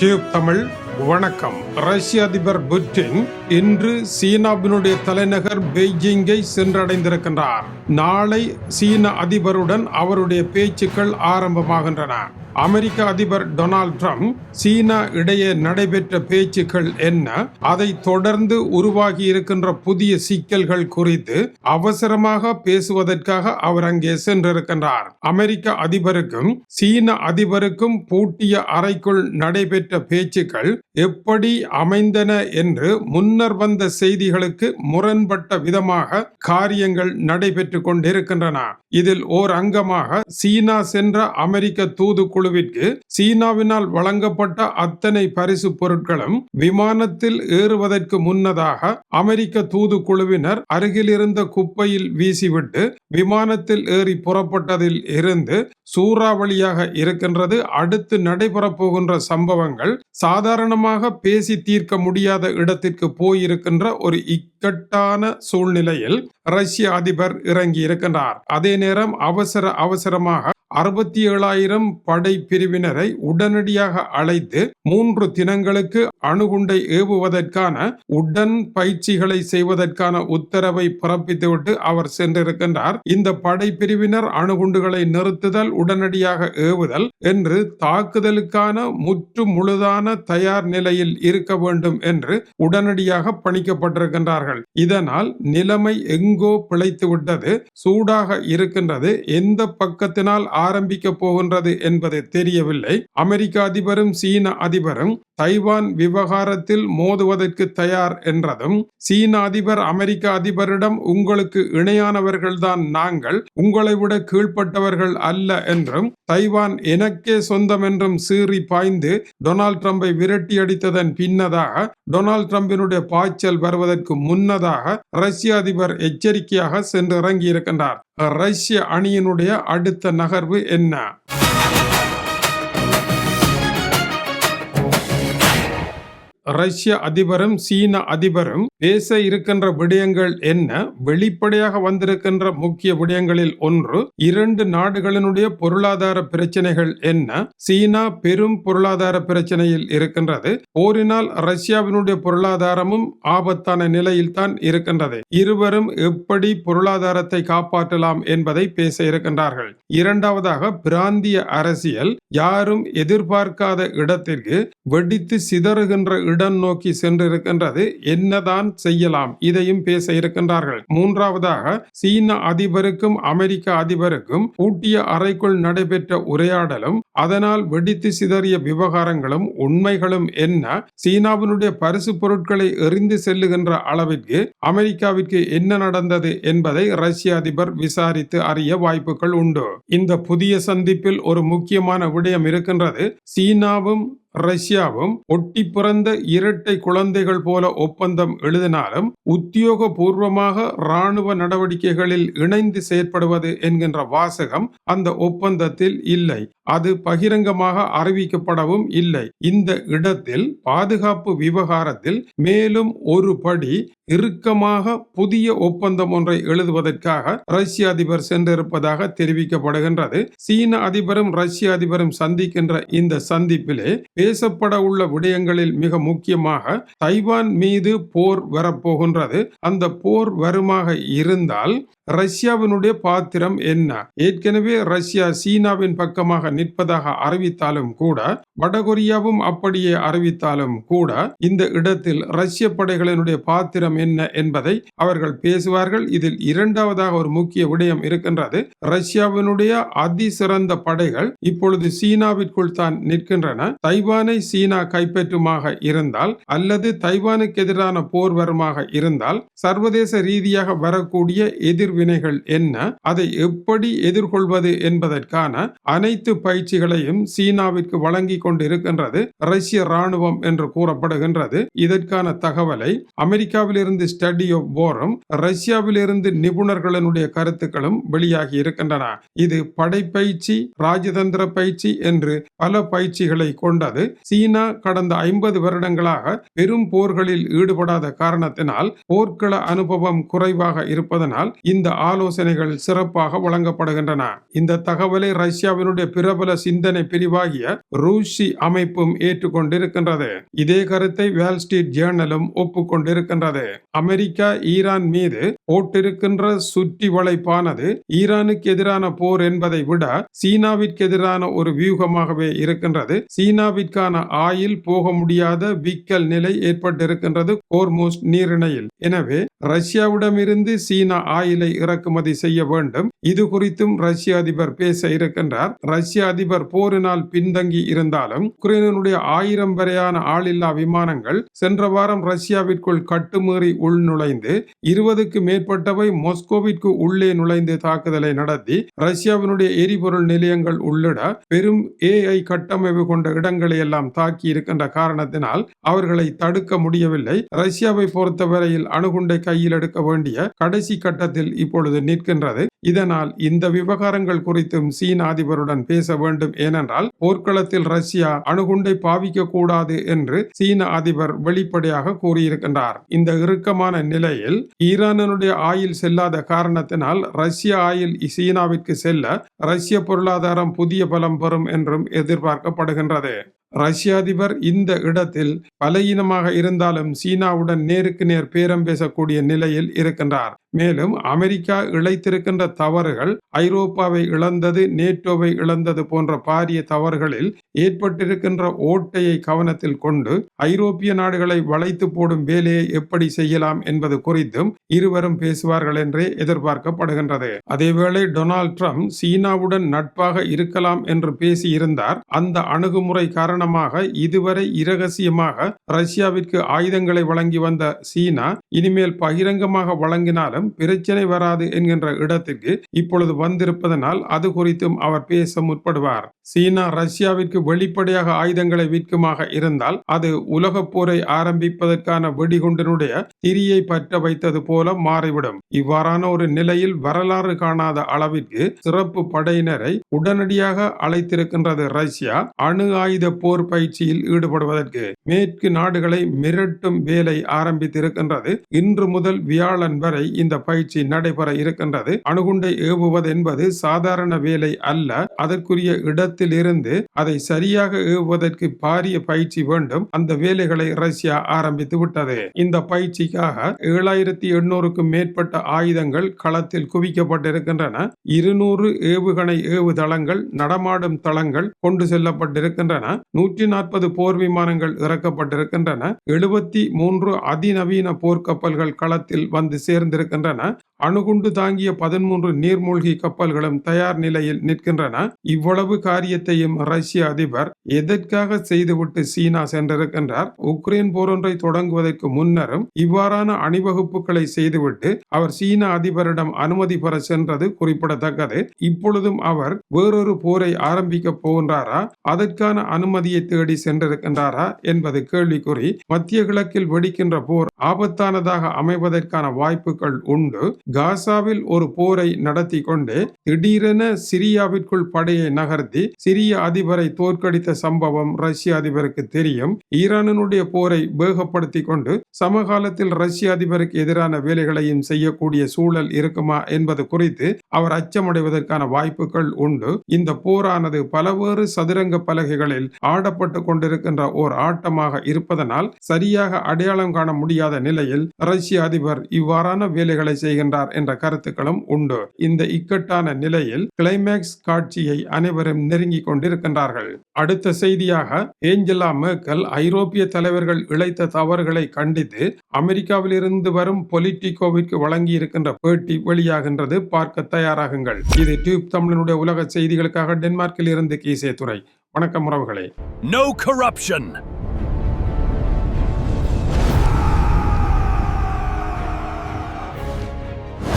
Tube Tamil வணக்கம். ரஷ்ய அதிபர் புட்டின் இன்று சீனாவினுடைய தலைநகர் பெய்ஜிங்கை சென்றடைந்திருக்கின்றார். நாளை சீன அதிபருடன் அவருடைய பேச்சுக்கள் ஆரம்பமாகின்றன. அமெரிக்க அதிபர் டொனால்ட் ட்ரம்ப் சீனா இடையே நடைபெற்ற பேச்சுக்கள் என்ன, அதை தொடர்ந்து உருவாகி இருக்கின்ற புதிய சிக்கல்கள் குறித்து அவசரமாக பேசுவதற்காக அவர் அங்கே சென்றிருக்கின்றார். அமெரிக்க அதிபருக்கும் சீன அதிபருக்கும் பூட்டிய அறைக்குள் நடைபெற்ற பேச்சுக்கள் எப்படி அமைந்தன என்று முன்னர் வந்த செய்திகளுக்கு முரண்பட்ட விதமாக காரியங்கள் நடைபெற்று கொண்டிருக்கின்றன. இதில் ஓர் அங்கமாக சீனா சென்ற அமெரிக்க தூதுக்குழுவிற்கு சீனாவினால் வழங்கப்பட்ட அத்தனை பரிசு பொருட்களும் விமானத்தில் ஏறுவதற்கு முன்னதாக அமெரிக்க தூதுக்குழுவினர் அருகில் இருந்த குப்பையில் வீசிவிட்டு விமானத்தில் ஏறி புறப்பட்டதில் இருந்து சூறாவளியாக இருக்கின்றது. அடுத்து நடைபெறப் போகின்ற சம்பவங்கள் சாதாரணமாக பேசி தீர்க்க முடியாத இடத்திற்கு போயிருக்கின்ற ஒரு இக்கட்டான சூழ்நிலையில் ரஷ்ய அதிபர் இறங்கி இருக்கின்றார். அதே நேரம் அவசரமாக 67,000 படை பிரிவினரை உடனடியாக அழைத்து 3 தினங்களுக்கு அணுகுண்டை ஏவுவதற்கான உடன் பயிற்சிகளை செய்வதற்கான உத்தரவை பிறப்பித்துவிட்டு அவர் சென்றிருக்கின்றார். இந்த படை பிரிவினர் அணுகுண்டுகளை நிறுத்துதல், உடனடியாக ஏவுதல் என்று தாக்குதலுக்கான முற்று முழுதான தயார் நிலையில் இருக்க வேண்டும் என்று உடனடியாக பணிக்கப்பட்டிருக்கின்றார்கள். இதனால் நிலைமை எங்கோ பிழைத்து விட்டது, சூடாக இருக்கின்றது. எந்த பக்கத்தினால் ஆரம்பிக்க போகின்றது என்பது தெரியவில்லை. அமெரிக்க அதிபரும் சீன அதிபரும் தைவான் விவகாரத்தில் மோதுவதற்கு தயார் என்றதும், சீன அதிபர் அமெரிக்க அதிபரிடம் உங்களுக்கு இணையானவர்கள்தான் நாங்கள், உங்களை விட கீழ்ப்பட்டவர்கள் அல்ல என்றும், தைவான் எனக்கே சொந்தம் என்றும் சீறி பாய்ந்து டொனால்ட் ட்ரம்பை விரட்டி அடித்ததன் பின்னதாக, டொனால்ட் ட்ரம்பினுடைய பாய்ச்சல் வருவதற்கு முன்னதாக ரஷ்ய அதிபர் எச்சரிக்கையாக சென்று இறங்கி இருக்கின்றார். ரஷ்ய அணியினுடைய அடுத்த நகர்வு என்ன? ரஷ்ய அதிபரும் சீன அதிபரும் பேச இருக்கின்ற விடயங்கள் என்ன? வெளிப்படையாக வந்திருக்கின்ற முக்கிய விடயங்களில் ஒன்று, 2 நாடுகளினுடைய பொருளாதார பிரச்சனைகள் என்ன? சீனா பெரும் பொருளாதார பிரச்சனையில் இருக்கின்றது. போரினால் ரஷ்யாவினுடைய பொருளாதாரமும் ஆபத்தான நிலையில் தான் இருக்கின்றது. இருவரும் எப்படி பொருளாதாரத்தை காப்பாற்றலாம் என்பதை பேச இருக்கின்றார்கள். இரண்டாவதாக, பிராந்திய அரசியல் யாரும் எதிர்பார்க்காத இடத்திற்கு வெடித்து சிதறுகின்ற இடம் நோக்கி சென்றிருக்கின்றது. என்னதான் செய்யலாம்? இதையும் பேச இருக்கின்றார்கள். மூன்றாவதாக, சீன அதிபருக்கும் அமெரிக்க அதிபருக்கும் பூட்டிய அறைக்குள் நடைபெற்ற உரையாடலும் அதனால் வெடித்து சிதறிய விவகாரங்களும் உண்மைகளும் என்ன? சீனாவினுடைய பரிசு பொருட்களை எறிந்து செல்லுகின்ற அளவிற்கு அமெரிக்காவிற்கு என்ன நடந்தது என்பதை ரஷ்ய அதிபர் விசாரித்து அறிய வாய்ப்புகள் உண்டு. இந்த புதிய சந்திப்பில் ஒரு முக்கியமான விடயம் இருக்கின்றது. சீனாவும் ரஷ்யாவும் ஒட்டி பிறந்த இரட்டை குழந்தைகள் போல ஒப்பந்தம் எழுதினாலும் உத்தியோகபூர்வமாக இராணுவ நடவடிக்கைகளில் இணைந்து செயற்படுவது என்கின்ற வாசகம் அந்த ஒப்பந்தத்தில் இல்லை. அது பகிரங்கமாக அறிவிக்கப்படவும் இல்லை. இந்த இடத்தில் பாதுகாப்பு விவகாரத்தில் மேலும் ஒரு படி இறுக்கமாக புதிய ஒப்பந்தம் ஒன்றை எழுதுவதற்காக ரஷ்ய அதிபர் சென்றிருப்பதாக தெரிவிக்கப்படுகின்றது. சீன அதிபரும் ரஷ்ய அதிபரும் சந்திக்கின்ற இந்த சந்திப்பிலே பேசப்பட உள்ள விடயங்களில் மிக முக்கியமாக தைவான் மீது போர் வரப்போகின்றது. அந்த போர் வருமாக இருந்தால் ரஷ்யாவினுடைய பாத்திரம் என்ன? ஏற்கனவே ரஷ்யா சீனாவின் பக்கமாக நிற்பதாக அறிவித்தாலும் கூட, வடகொரியாவும் அப்படியே அறிவித்தாலும் கூட, இந்த இடத்தில் ரஷ்ய படைகளினுடைய பாத்திரம் என்ன என்பதை அவர்கள் பேசுவார்கள். இதில் இரண்டாவதாக ஒரு முக்கிய விடயம் இருக்கின்றது. ரஷ்யாவினுடைய அதிசிறந்த படைகள் இப்பொழுது சீனாவிற்குள் தான் நிற்கின்றன. தைவானை சீனா கைப்பற்றுமாக இருந்தால் அல்லது தைவானுக்கு எதிரான போர் வருமாக இருந்தால் சர்வதேச ரீதியாக வரக்கூடிய எதிர்வினைகள் என்ன, அதை எப்படி எதிர்கொள்வது என்பதற்கான அனைத்து பயிற்சிகளையும் சீனாவிற்கு வழங்கி கொண்டிருக்கின்றது ரஷ்ய ராணுவம் என்று கூறப்படுகின்றது. இதற்கான தகவலை அமெரிக்காவிலிருந்து ஸ்டடி ஆஃப் வாரும் ரஷ்யாவிலிருந்து நிபுணர்களினுடைய கருத்துக்களும் வெளியாகி இருக்கின்றன. இது படைப்பயிற்சி, ராஜதந்திர பயிற்சி என்று பல பயிற்சிகளை கொண்டது. சீனா கடந்த 50 வருடங்களாக பெரும் போர்களில் ஈடுபடாத காரணத்தினால் போர்க்கள அனுபவம் குறைவாக இருப்பதனால் இந்த ஆலோசனைகள் சிறப்பாக வழங்கப்படுகின்றன. இந்த தகவலை ரஷ்யாவினுடைய பிரபல சிந்தனை பிரிவாகிய ரூசி அமைப்பும் ஏற்றுக்கொண்டிருக்கின்றது. இதே கருத்தை வால் ஸ்ட்ரீட் ஜேர்னலும் ஒப்புக்கொண்டிருக்கின்றது. அமெரிக்கா ஈரான் மீது போட்டிருக்கின்ற சுற்றி வளைப்பானது ஈரானுக்கு எதிரான போர் என்பதை விட சீனாவிற்கு எதிரான ஒரு வியூகமாகவே இருக்கின்றது. சீனாவிற்கான ஆயில் போக முடியாத விக்கல் நிலை ஏற்பட்டிருக்கின்றது ஹோர்முஸ் நீரிணையில். எனவே ரஷ்யாவிடமிருந்து சீனா ஆயிலை இறக்குமதி செய்ய வேண்டும். இது குறித்தும் ரஷ்ய அதிபர் பேச இருக்கின்றார். ரஷ்ய அதிபர் போரினால் பின்தங்கி இருந்தாலும் உக்ரைனுடைய 1000 வரையான ஆளில்லா விமானங்கள் சென்ற வாரம் ரஷ்யாவிற்குள் கட்டுமீறி உள்நுழைந்து 20க்கு மேற்பட்டவை மாஸ்கோவிற்கு உள்ளே நுழைந்து தாக்குதலை நடத்தி ரஷ்யாவினுடைய எரிபொருள் நிலையங்கள் உள்ளிட பெரும் AI கட்டமைப்பு கொண்ட இடங்களை எல்லாம் தாக்கி இருக்கின்ற காரணத்தினால் அவர்களை தடுக்க முடியவில்லை. ரஷ்யாவை பொறுத்தவரையில் அணுகுண்டை கையில் எடுக்க வேண்டிய கடைசி கட்டத்தில் இப்பொழுது நிற்கின்றது. இதனால் இந்த விவகாரங்கள் குறித்தும் சீன அதிபருடன் பேச வேண்டும். ஏனென்றால் போர்க்களத்தில் ரஷ்யா அணுகுண்டை பாவிக்க கூடாது என்று சீன அதிபர் வெளிப்படையாக கூறியிருக்கின்றார். இந்த இறுக்கமான நிலையில் ஈரானுடைய ஆயில் செல்லாத காரணத்தினால் ரஷ்ய ஆயில் சீனாவிற்கு செல்ல ரஷ்ய பொருளாதாரம் புதிய பலம் பெறும் என்றும் எதிர்பார்க்கப்படுகின்றது. ரஷ்ய அதிபர் இந்த இடத்தில் பலகீனமாக இருந்தாலும் சீனாவுடன் நேருக்கு நேர் பேரம் பேசக்கூடிய நிலையில் இருக்கின்றார். மேலும் அமெரிக்கா இழைத்திருக்கின்ற தவறுகள் ஐரோப்பாவை இழந்தது, நேட்டோவை இழந்தது போன்ற பாரிய தவறுகளில் ஏற்பட்டிருக்கின்ற ஓட்டையை கவனத்தில் கொண்டு ஐரோப்பிய நாடுகளை வளைத்து போடும் வேலையை எப்படி செய்யலாம் என்பது குறித்தும் இருவரும் பேசுவார்கள் என்றே எதிர்பார்க்கப்படுகின்றது. அதேவேளை டொனால்ட் ட்ரம்ப் சீனாவுடன் நட்பாக இருக்கலாம் என்று பேசியிருந்தார். அந்த அணுகுமுறை காரணமாக இதுவரை இரகசியமாக ரஷ்யாவிற்கு ஆயுதங்களை வழங்கி வந்த சீனா இனிமேல் பகிரங்கமாக வழங்கினாலும் பிரச்சனை வராது என்கின்ற இடத்திற்கு இப்பொழுது வந்திருப்பதனால் அது குறித்தும் அவர் பேச முற்படுவார். சீனா ரஷ்யாவிற்கு வெளிப்படையாக ஆயுதங்களை விற்குமாக இருந்தால் அது உலக போரை ஆரம்பிப்பதற்கான வெடிகுண்டினுடைய திரியை பற்ற வைத்தது போல மாறிவிடும். இவ்வாறான ஒரு நிலையில் வரலாறு காணாத அளவிற்கு சிறப்பு படையினரை உடனடியாக அழைத்திருக்கின்றது ரஷ்யா அணு ஆயுத போர் பயிற்சியில் ஈடுபடுவதற்கு. மேற்கு நாடுகளை மிரட்டும் வேலை ஆரம்பித்திருக்கின்றது. இன்று முதல் வியாழன் வரை இந்த பயிற்சி நடைபெற இருக்கின்றது. அணுகுண்டை ஏவுவது என்பது சாதாரண வேலை அல்ல. அதற்குரிய இடத்தில் இருந்து அதை சரியாக ஏவுவதற்கு பாரிய பயிற்சி வேண்டும். அந்த வேலைகளை ரஷ்யா ஆரம்பித்து விட்டது. இந்த பயிற்சிக்காக 7800க்கும் மேற்பட்ட ஆயுதங்கள் களத்தில் குவிக்கப்பட்டிருக்கின்றன. 200 ஏவுகணை ஏவுதளங்கள், நடமாடும் தளங்கள் கொண்டு செல்லப்பட்டிருக்கின்றன. 140 போர் விமானங்கள் இறக்கப்பட்டிருக்கின்றன. 73 அதிநவீன போர்க்கப்பல்கள் களத்தில் வந்து சேர்ந்திருக்கின்றன. அணுகுண்டு தாங்கிய 13 நீர்மூழ்கி கப்பல்களும் தயார் நிலையில் நிற்கின்றன. இவ்வளவு காரியத்தையும் ரஷ்ய அதிபர் எதற்காக செய்துவிட்டு சீனா சென்றிருக்கின்றார்? உக்ரைன் போரொன்றை தொடங்குவதற்கு முன்னரும் இவ்வாறான அணிவகுப்புகளை செய்துவிட்டு அவர் சீன அதிபரிடம் அனுமதி பெற சென்றது குறிப்பிடத்தக்கது. இப்பொழுதும் அவர் வேறொரு போரை ஆரம்பிக்க போகின்றாரா? அதற்கான அனுமதியை தேடி சென்றிருக்கின்றாரா என்பது கேள்விக்குறி. மத்திய கிழக்கில் வெடிக்கின்ற போர் ஆபத்தானதாக அமைவதற்கான வாய்ப்புகள் உண்டு. காசாவில் ஒரு போரை நடத்தி கொண்டு திடீரென சிரியாவிற்குள் படையை நகர்த்தி சிரிய அதிபரை தோற்கடித்த சம்பவம் ரஷ்ய அதிபருக்கு தெரியும். ஈரானுடைய போரை வேகப்படுத்தி கொண்டு சமகாலத்தில் ரஷ்ய அதிபருக்கு எதிரான வேலைகளையும் செய்யக்கூடிய சூழல் இருக்குமா என்பது குறித்து அவர் அச்சமடைவதற்கான வாய்ப்புகள் உண்டு. இந்த போரானது பலவேறு சதுரங்க பலகைகளில் ஆடப்பட்டு கொண்டிருக்கின்ற ஓர் ஆட்டமாக இருப்பதனால் சரியாக அடையாளம் காண முடியாத நிலையில் ரஷ்ய அதிபர் இவ்வாறான வேலைகளை செய்கின்றார் என்ற கருத்துக்களும் உண்டு. இந்த இக்கட்டான நிலையில் கிளைமேக்ஸ் காட்சியை அனைவரும் நெருங்கிக் கொண்டிருக்கின்றார்கள். அடுத்த செய்தியாக ஏஞ்சலா மேர்க்கல் ஐரோப்பிய தலைவர்கள் இழைத்த தவறுகளை கண்டித்து அமெரிக்காவில் இருந்து வரும் பொலிட்டிகோவிற்கு வழங்கி இருக்கின்ற பேட்டி வெளியாகின்றது. பார்க்க தயாராகுங்கள். இது டியூப் தமிழனுடைய உலக செய்திகளுக்காக டென்மார்க்கில் இருந்து கீசே துறை. வணக்கம் உறவுகளே. No corruption,